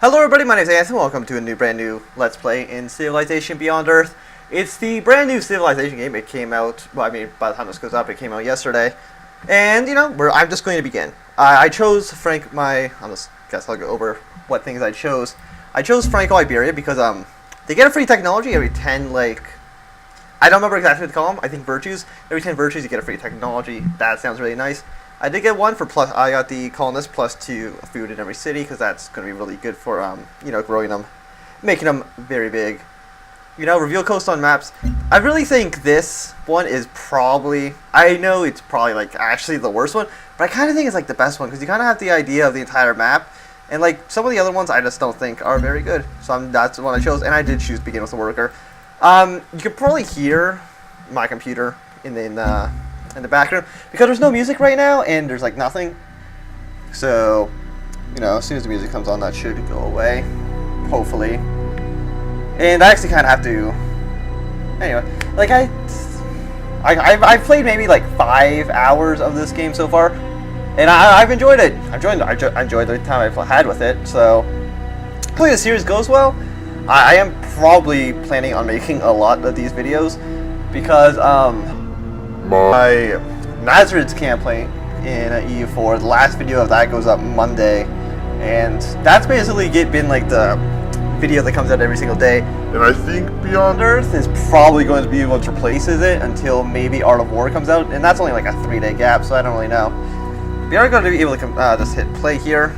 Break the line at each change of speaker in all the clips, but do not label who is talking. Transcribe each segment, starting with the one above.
Hello everybody, my name is Anthony. Welcome to a brand new Let's Play in Civilization Beyond Earth. It's the brand new Civilization game. It came out, well, I mean, by the time this goes up, it came out yesterday. And, you know, I'm just going to begin. I chose I'll go over what things I chose. I chose Franco-Iberia because, they get a free technology every 10, I don't remember exactly what to call them. I think virtues. Every 10 virtues you get a free technology. That sounds really nice. I did get one for plus. I got the colonist +2 food in every city because that's going to be really good for you know, growing them, making them very big. You know, reveal coast on maps. I really think this one is probably. I know it's probably actually the worst one, but I kind of think it's the best one because you kind of have the idea of the entire map, and some of the other ones I just don't think are very good. So that's the one I chose, and I did choose begin with the worker. You can probably hear my computer in the background because there's no music right now and there's nothing. So, you know, as soon as the music comes on, that should go away, hopefully. And I actually kind of have to. Anyway, I've played maybe 5 hours of this game so far, and I've enjoyed it. I enjoyed the time I've had with it. So, hopefully the series goes well. I am probably planning on making a lot of these videos because my Nazareth campaign in EU4, the last video of that goes up Monday, and that's basically been the video that comes out every single day. And I think Beyond Earth is probably going to be what replaces it until maybe Art of War comes out, and that's only a 3-day gap, so I don't really know. We are going to be able to just hit play here.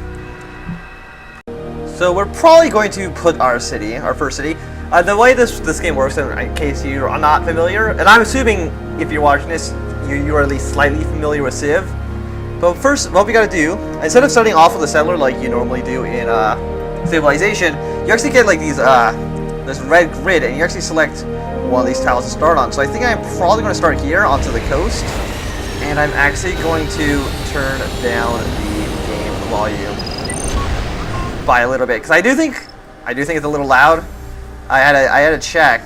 So we're probably going to put our first city. The way this game works, in case you are not familiar, and I'm assuming if you're watching this, you are at least slightly familiar with Civ. But first, what we gotta do, instead of starting off with a settler like you normally do in Civilization, you actually get this red grid, and you actually select one of these tiles to start on. So I think I'm probably going to start here onto the coast, and I'm actually going to turn down the game volume by a little bit because I do think it's a little loud. I had to check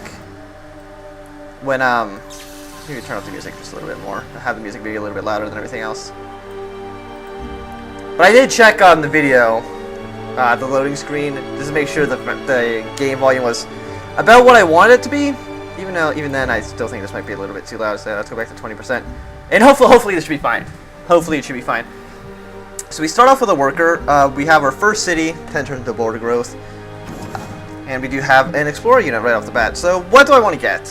when maybe turn up the music just a little bit more. Have the music be a little bit louder than everything else. But I did check on the video, the loading screen, just to make sure that the game volume was about what I wanted it to be. Even then, I still think this might be a little bit too loud. So let's go back to 20%, and hopefully this should be fine. Hopefully it should be fine. So we start off with a worker. We have our first city, 10 turns into border growth. And we do have an explorer unit right off the bat. So what do I want to get?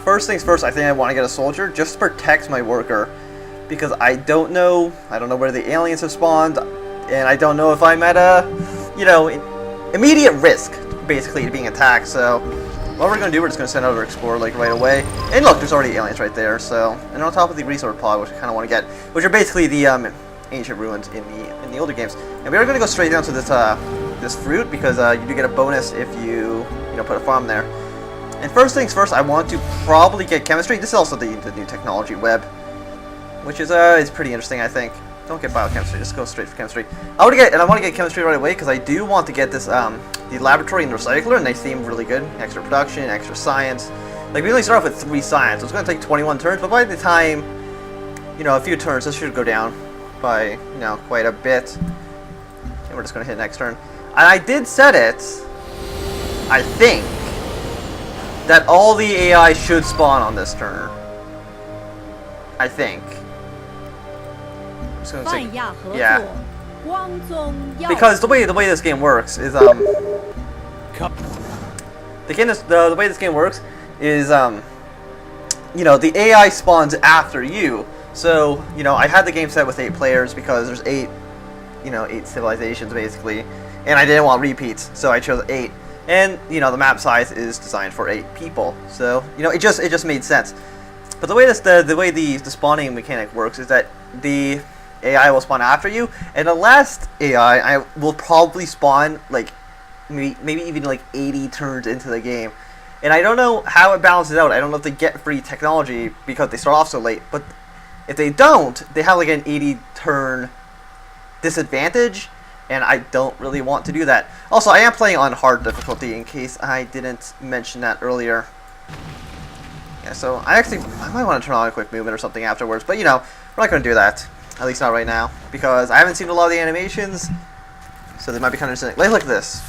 First things first, I think I want to get a soldier just to protect my worker, because I don't know where the aliens have spawned, and I don't know if I'm at a, immediate risk basically to being attacked. So what we're going to do, we're just going to send out our explorer right away. And look, there's already aliens right there. So, and on top of the resource pod, which I kind of want to get, which are basically the ancient ruins in the older games. And we are going to go straight down to this fruit because you do get a bonus if you put a farm there. And first things first, I want to probably get chemistry. This is also the new technology web, which is pretty interesting, I think. Don't get biochemistry, just go straight for chemistry. I want to get chemistry right away because I do want to get this the laboratory and the recycler, and they seem really good. Extra production, extra science. We only start off with 3 science, so it's going to take 21 turns. But by the time a few turns, this should go down by quite a bit. And we're just going to hit next turn. And I did set it, I think, that all the AI should spawn on this turn. I think. I'm just gonna say, yeah. Because the way this game works is the way this game works is the AI spawns after you. So I had the game set with 8 players because there's 8 civilizations basically, and I didn't want repeats, so I chose 8. And the map size is designed for 8 people, so it just made sense. But the way the spawning mechanic works is that the AI will spawn after you, and the last AI will probably spawn maybe even 80 turns into the game. And I don't know how it balances out. I don't know if they get free technology because they start off so late, but if they don't, they have an 80 turn disadvantage. And I don't really want to do that. Also, I am playing on hard difficulty in case I didn't mention that earlier. Yeah, so I might want to turn on a quick movement or something afterwards. But, we're not going to do that. At least not right now. Because I haven't seen a lot of the animations. So they might be kind of interesting. Like, look at this.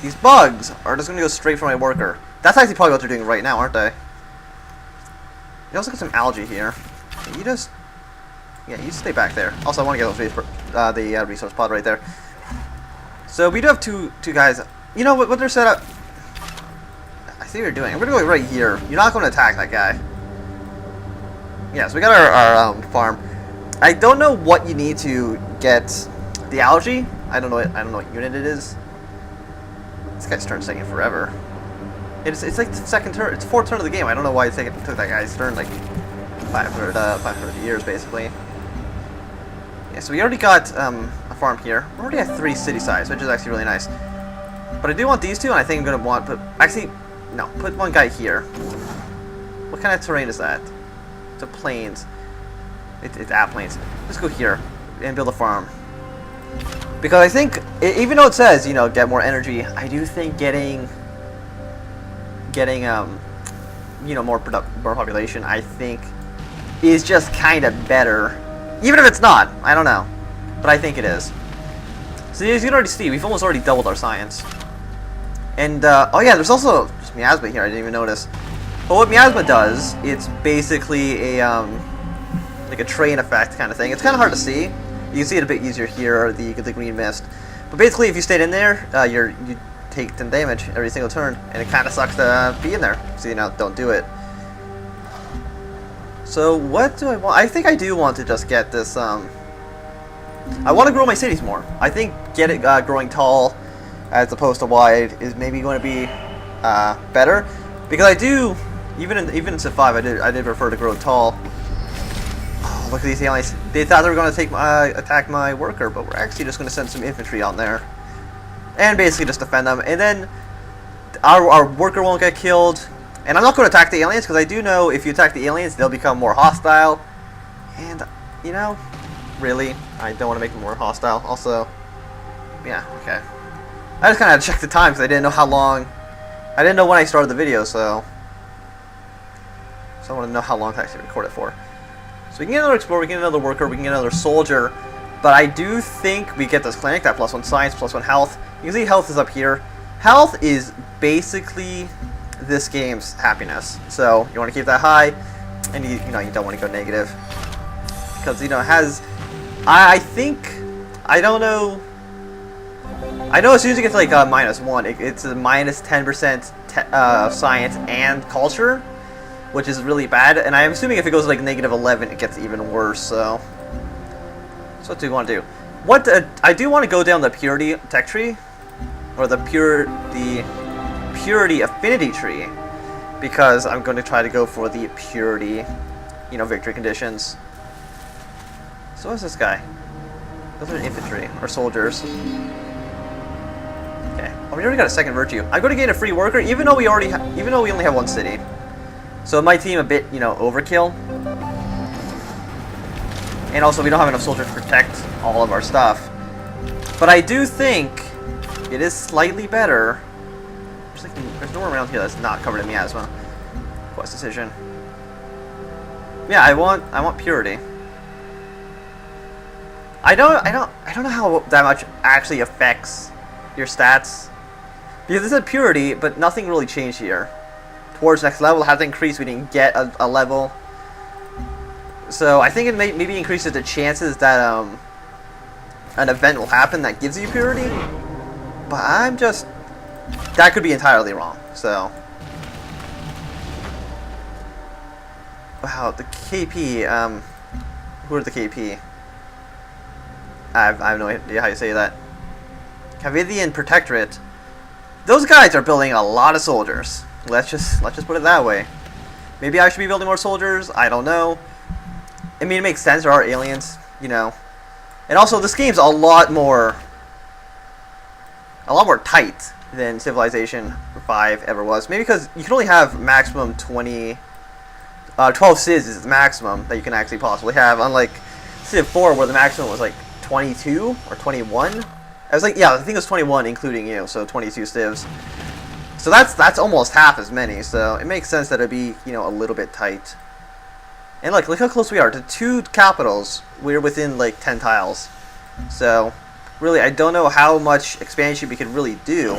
These bugs are just going to go straight for my worker. That's actually probably what they're doing right now, aren't they? You also got some algae here. You just... Yeah, you stay back there. Also, I want to get those resource pod right there. So we do have two guys. You know what they're set up? I see what you're doing. I'm going to go right here. You're not going to attack that guy. Yeah, so we got our farm. I don't know what you need to get the algae. I don't know what unit it is. This guy's turn's taking forever. It's like the second turn. It's fourth turn of the game. I don't know why it took that guy's turn like 500 years basically. Yeah, so we already got a farm here. We already have 3 city sides, which is actually really nice. But I do want these two, and I think I'm gonna want put one guy here. What kind of terrain is that? It's a plains. It's plains. Let's go here and build a farm. Because I think, even though it says, you know, get more energy, I do think getting you know, more population, I think, is just kind of better. Even if it's not, I don't know, but I think it is. So as you can already see, we've almost already doubled our science. And oh yeah, there's also just miasma here. I didn't even notice. But what miasma does, it's basically a like a train effect kind of thing. It's kind of hard to see. You can see it a bit easier here, the green mist. But basically, if you stayed in there, you take 10 damage every single turn, and it kind of sucks to be in there. So you know, don't do it. So what do I want? I think I do want to just get this. I want to grow my cities more. I think growing tall as opposed to wide is maybe going to be better, because I do even in Civ 5 I did prefer to grow tall. Oh, look at these aliens. They thought they were going to attack my worker, but we're actually just going to send some infantry on there and basically just defend them, and then our worker won't get killed. And I'm not going to attack the aliens, because I do know if you attack the aliens, they'll become more hostile. And, you know, really, I don't want to make them more hostile. Also, yeah, okay. I just kind of had to check the time, because I didn't know how long. I didn't know when I started the video, so I want to know how long to actually record it for. So we can get another explorer, we can get another worker, we can get another soldier. But I do think we get this clinic, that +1 science, +1 health. You can see health is up here. Health is basically this game's happiness, so you want to keep that high, and you know you don't want to go negative, because you know it has. I think I don't know. I know as soon as you get to like -1, it's a -10% science and culture, which is really bad. And I'm assuming if it goes to like -11, it gets even worse. So what do you want to do? I do want to go down the purity tech tree, or the purity affinity tree, because I'm going to try to go for the purity, you know, victory conditions. So what's this guy? Those are infantry or soldiers. Okay. Oh, we already got a second virtue. I'm going to gain a free worker, even though we only have 1 city. So my team a bit, you know, overkill. And also we don't have enough soldiers to protect all of our stuff. But I do think it is slightly better. There's nowhere around here that's not covered in miasma. Quest decision. Yeah, I want purity. I don't know how that much actually affects your stats, because it said purity, but nothing really changed here. Towards next level, it has to increase. We didn't get a level, so I think it maybe increases the chances that an event will happen that gives you purity. But that could be entirely wrong. So, wow, the KP. Who are the KP? I have no idea how you say that. Cavidian Protectorate. Those guys are building a lot of soldiers. Let's just put it that way. Maybe I should be building more soldiers. I don't know. I mean, it makes sense. There are aliens, you know. And also, this game's a lot more tight than Civilization 5 ever was. Maybe because you can only have maximum 12 civs is the maximum that you can actually possibly have. Unlike Civ 4, where the maximum was like 22 or 21. I was like, yeah, I think it was 21 including you, so 22 civs. So that's almost half as many. So it makes sense that it'd be, you know, a little bit tight. And look how close we are to 2 capitals. We're within like 10 tiles. So really, I don't know how much expansion we could really do.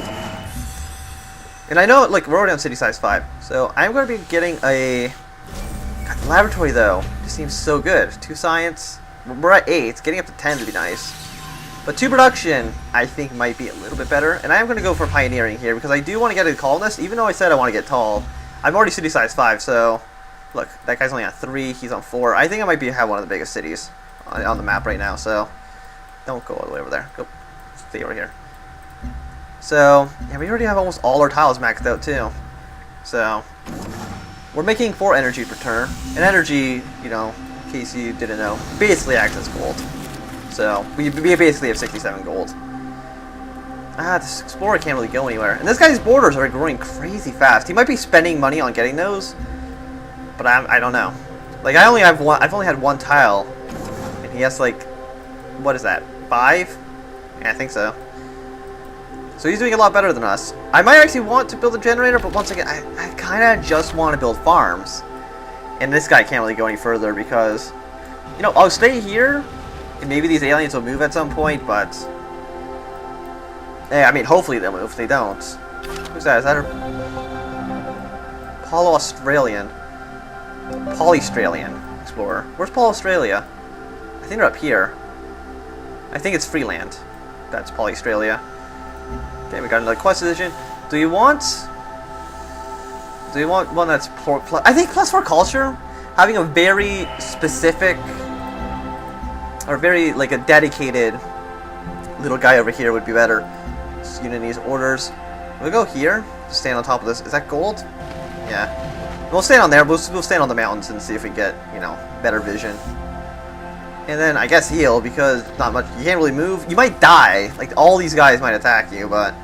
And I know, like, we're already on city size 5, so I'm going to be getting a... God, the laboratory, though, just seems so good. 2 science, we're at 8, getting up to 10 would be nice. But 2 production, I think, might be a little bit better. And I am going to go for pioneering here, because I do want to get a colonist, even though I said I want to get tall. I'm already city size 5, so... Look, that guy's only on 3, he's on 4. I think I might have one of the biggest cities on the map right now, so... Don't go all the way over there. Go stay over here. So, yeah, we already have almost all our tiles maxed out, too. So, we're making 4 energy per turn. And energy, you know, in case you didn't know, basically acts as gold. So, we basically have 67 gold. This explorer can't really go anywhere. And this guy's borders are growing crazy fast. He might be spending money on getting those, but I don't know. Like, I've only had 1 tile, and he has, like, what is that, 5? Yeah, I think so. So he's doing a lot better than us. I might actually want to build a generator, but once again, I kind of just want to build farms. And this guy can't really go any further because, you know, I'll stay here, and maybe these aliens will move at some point, but... Yeah, I mean, hopefully they'll move. If they don't... Who's that? Is that a... Australian. Polystralian explorer. Where's Paul Australia? I think they're up here. I think it's Freeland. That's Polystralia. Okay, we got another quest edition. Do you want one that's plus? I think plus for culture, having a very specific or very like a dedicated little guy over here would be better. This unit needs orders. We'll go here. Stand on top of this. Is that gold? Yeah. We'll stand on there. We'll stand on the mountains and see if we get, you know, better vision. And then I guess heal, because not much. You can't really move. You might die. Like, all these guys might attack you, but...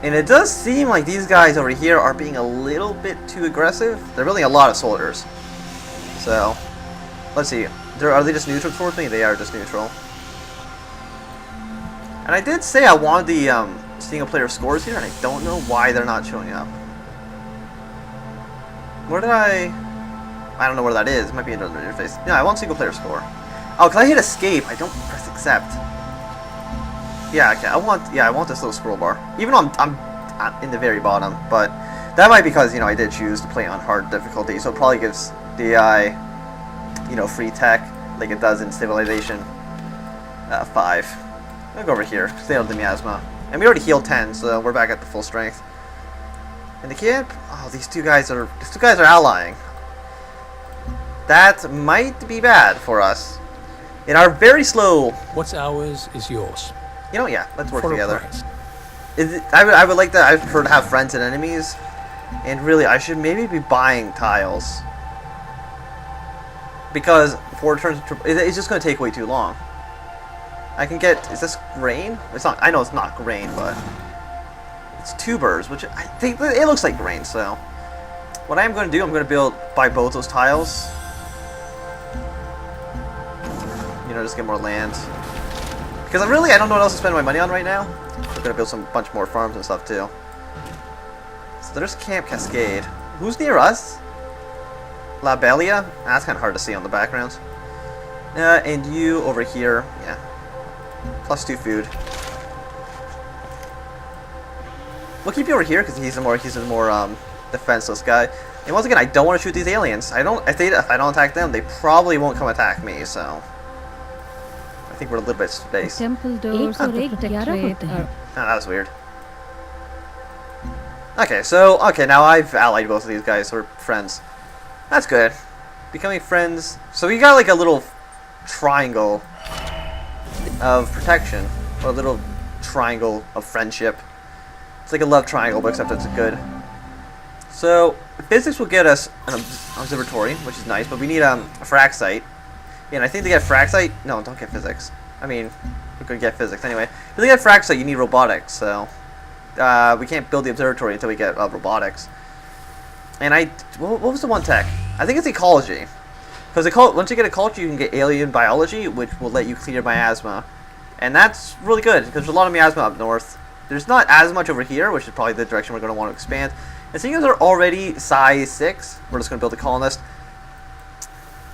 And it does seem like these guys over here are being a little bit too aggressive. They're building a lot of soldiers. So, let's see. Are they just neutral towards me? They are just neutral. And I did say I wanted the single player scores here, and I don't know why they're not showing up. Where did I don't know where that is. It might be another interface. Yeah, I want single player score. Oh, because I hit escape. I don't press accept. Yeah, okay. I want this little scroll bar. Even though I'm in the very bottom, but that might be because, you know, I did choose to play on hard difficulty, so it probably gives the AI, you know, free tech like it does in Civilization 5. I'll go over here. Stay on the miasma. And we already healed 10, so we're back at the full strength. And the camp. Oh, these two guys are allying. That might be bad for us. In our very slow...
What's ours is yours.
You know, yeah, let's work together. I would like that. I prefer to have friends and enemies. And really, I should maybe be buying tiles. Because 4 turns... It's just going to take way too long. I can get... Is this grain? It's not... I know it's not grain, but... It's tubers, which I think... It looks like grain, so... What I am going to do, I'm going to buy both those tiles. You know, just get more land. Because I don't know what else to spend my money on right now. I'm gonna build some bunch more farms and stuff too. So there's Camp Cascade. Who's near us? La Belia? That's kind of hard to see on the background. And you over here, yeah. +2 food. We'll keep you over here because he's a more defenseless guy. And once again, I don't want to shoot these aliens. If I don't attack them, they probably won't come attack me. So. I think we're a little bit spaced.
Temple doors are protectorate.
Oh, that was weird. Okay, now I've allied both of these guys, so we're friends. That's good. Becoming friends. So we got like a little triangle of protection, or a little triangle of friendship. It's like a love triangle, but except it's good. So physics will get us an observatory, which is nice, but we need a frac site. And I think to get Fraxite... No, don't get physics. I mean, we're going to get physics anyway. To get Fraxite, you need robotics, so... we can't build the observatory until we get robotics. And what was the one tech? I think it's ecology. Because once you get ecology, you can get alien biology, which will let you clear miasma. And that's really good, because there's a lot of miasma up north. There's not as much over here, which is probably the direction we're going to want to expand. And seeing as they're already size 6, we're just going to build a colonist.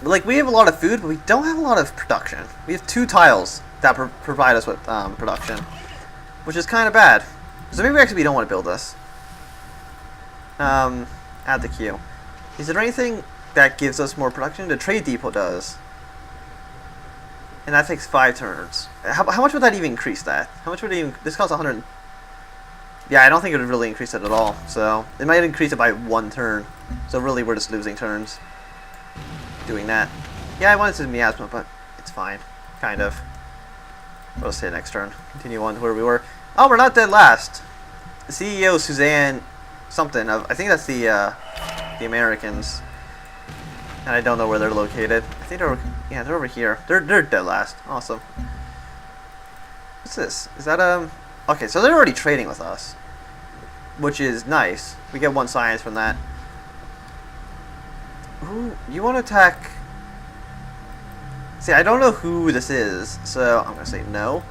like, we have a lot of food, but we don't have a lot of production. We have 2 tiles that provide us with production, which is kind of bad. So maybe actually we don't want to build this. Add the queue. Is there anything that gives us more production? The trade depot does. And that takes 5 turns. How much would that even increase that? How much would it even... This costs 100... Yeah, I don't think it would really increase it at all. So, it might increase it by 1 turn. So really, we're just losing turns doing that. Yeah, I wanted to miasma, but it's fine. Kind of. We'll see next turn. Continue on to where we were. Oh, we're not dead last. The CEO, Suzanne... something of... I think that's the Americans. And I don't know where they're located. I think they're... Yeah, they're over here. They're dead last. Awesome. What's this? Is that okay, so they're already trading with us, which is nice. We get 1 science from that. Ooh, you want to attack... See, I don't know who this is, so I'm gonna say no.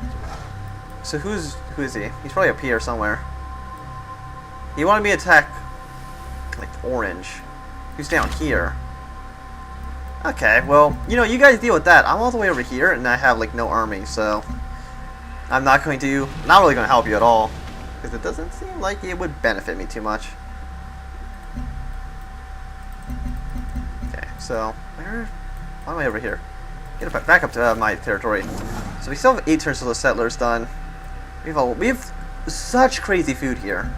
So who is he? He's probably up here somewhere. He wanted me to attack like orange. Who's down here? Okay, well, you know, you guys deal with that. I'm all the way over here, and I have, like, no army, so... I'm not really going to help you at all. Because it doesn't seem like it would benefit me too much. Okay, so... Why am I over here? Get back up to my territory. So we still have 8 turns till the settlers done. We have such crazy food here.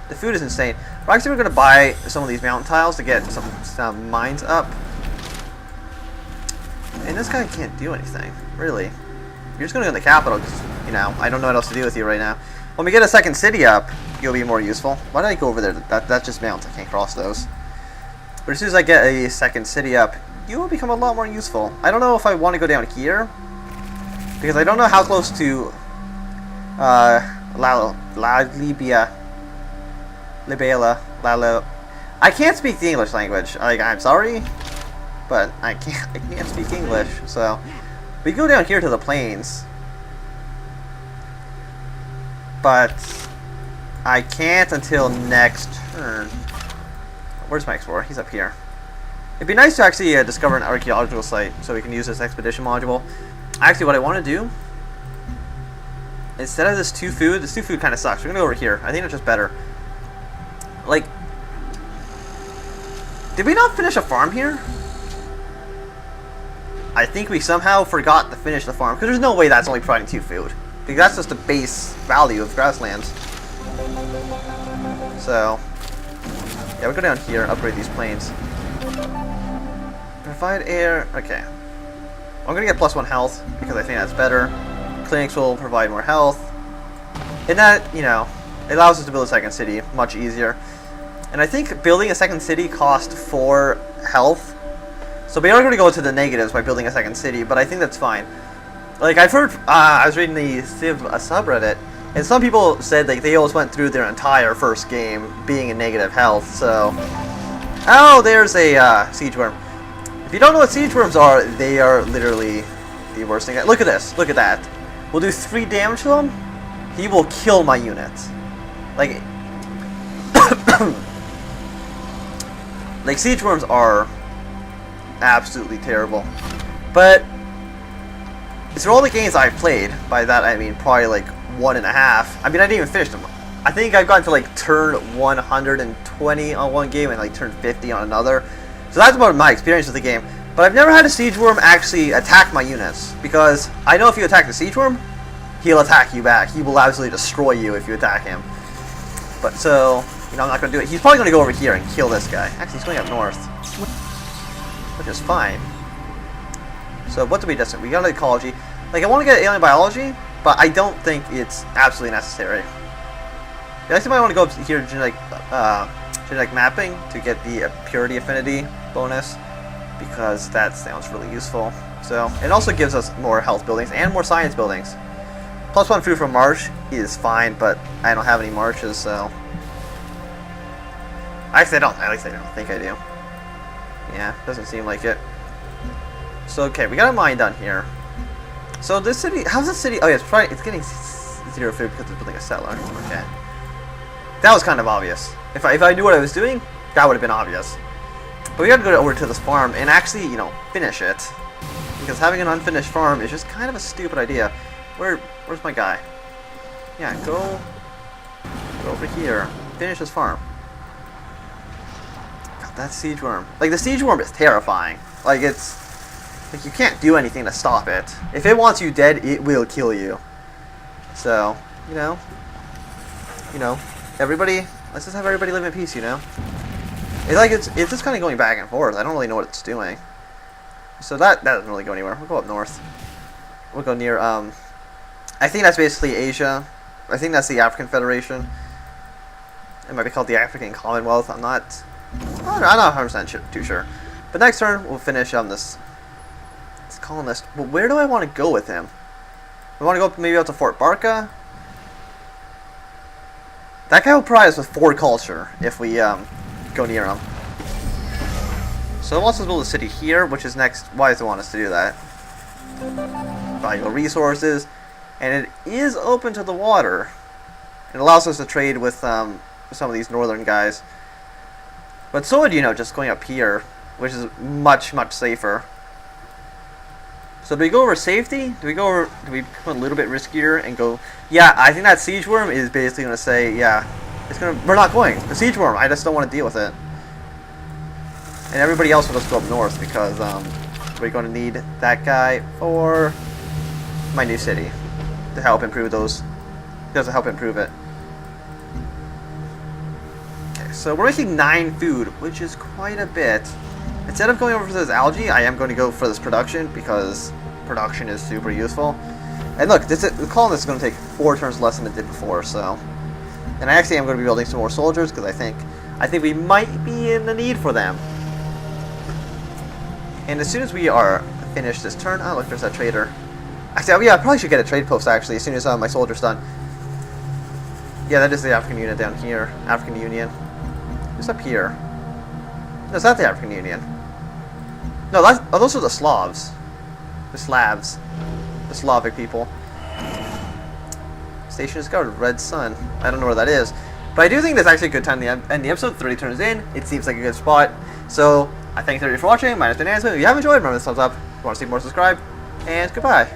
The food is insane. We're actually going to buy some of these mountain tiles to get some mines up. And this guy can't do anything, really. You're just going to go in the capital, because, you know, I don't know what else to do with you right now. When we get a second city up, you'll be more useful. Why did I go over there? That's just mountains. I can't cross those. But as soon as I get a second city up, you will become a lot more useful. I don't know if I want to go down here, because I don't know how close to Libela. I can't speak the English language. I'm sorry, but I can't speak English. So we go down here to the plains, but I can't until next turn. Where's my explorer? He's up here. It'd be nice to actually discover an archaeological site so we can use this expedition module. Actually, what I want to do, instead of this 2 food, this 2 food kind of sucks. We're going to go over here. I think it's just better. Like, did we not finish a farm here? I think we somehow forgot to finish the farm, because there's no way that's only providing 2 food. Because that's just the base value of grasslands. So, yeah, we'll go down here, upgrade these plains. Provide air, okay. I'm gonna get +1 health, because I think that's better. Clinics will provide more health. And that, you know, it allows us to build a second city much easier. And I think building a second city costs 4 health. So we are going to go to the negatives by building a second city, but I think that's fine. Like, I've heard, I was reading the Civ subreddit, and some people said like they always went through their entire first game being in negative health, so... Oh, there's a siege worm. If you don't know what siege worms are, they are literally the worst thing. Look at this, look at that. We'll do 3 damage to him, he will kill my units. Like... like, siege worms are absolutely terrible. But through all the games I've played, by that I mean probably like 1.5. I mean, I didn't even finish them. I think I've gotten to like turn 120 on one game and like turn 50 on another. So that's about my experience with the game. But I've never had a siege worm actually attack my units, because I know if you attack the siege worm, he'll attack you back. He will absolutely destroy you if you attack him. But so, you know, I'm not going to do it. He's probably going to go over here and kill this guy. Actually, he's going up north, which is fine. So what do we do? We got ecology. Like, I want to get alien biology, but I don't think it's absolutely necessary. I actually might want to go up here to genetic mapping to get the purity affinity bonus, because that sounds really useful. So it also gives us more health buildings and more science buildings. +1 food from marsh is fine, but I don't have any marshes, so actually at least I don't think I do. Yeah, doesn't seem like it. So okay, we got a mine done here. So this city, how's this city? Oh yeah, it's getting 0 food because it's building a settler. Okay, that was kind of obvious. If I knew what I was doing, that would have been obvious. But we gotta go over to this farm and actually, you know, finish it. Because having an unfinished farm is just kind of a stupid idea. Where's my guy? Yeah, go over here. Finish this farm. God, that siege worm. Like, the siege worm is terrifying. Like, it's... Like, you can't do anything to stop it. If it wants you dead, it will kill you. So, you know, everybody... Let's just have everybody live in peace, you know? It's like, it's just kind of going back and forth. I don't really know what it's doing. So that doesn't really go anywhere. We'll go up north. We'll go near, I think that's basically Asia. I think that's the African Federation. It might be called the African Commonwealth. I'm not 100% too sure. But next turn, we'll finish on this colonist. But where do I want to go with him? I want to go maybe up to Fort Barca. That guy will provide us with 4 culture if we go near him. So it wants us to build a city here, which is next. Why does it want us to do that? Valuable resources. And it is open to the water. It allows us to trade with some of these northern guys. But so would, you know, just going up here, which is much, much safer. So do we go over safety? Do we become a little bit riskier and go... Yeah, I think that siege worm is basically going to say, yeah, we're not going. The siege worm, I just don't want to deal with it. And everybody else will just go up north because we're going to need that guy for my new city to help improve those. To help improve it. Okay, so we're making 9 food, which is quite a bit. Instead of going over for this algae, I am going to go for this production because production is super useful. And look, the colonist is going to take 4 turns less than it did before. So, and I actually am going to be building some more soldiers because I think we might be in the need for them. And as soon as we are finished this turn, oh look, there's that trader. Actually, yeah, I probably should get a trade post actually as soon as my soldier's done. Yeah, that is the African Union down here. African Union. Who's up here? No, is that the African Union? No, those are the Slavs. The Slavs. The Slavic people. Station discovered. Red Sun. I don't know where that is. But I do think that's actually a good time to end the episode. 30 turns in. It seems like a good spot. So, I thank everybody for watching. My name is Ben Ansman. If you have enjoyed, remember to thumbs up. If you want to see more, subscribe. And goodbye.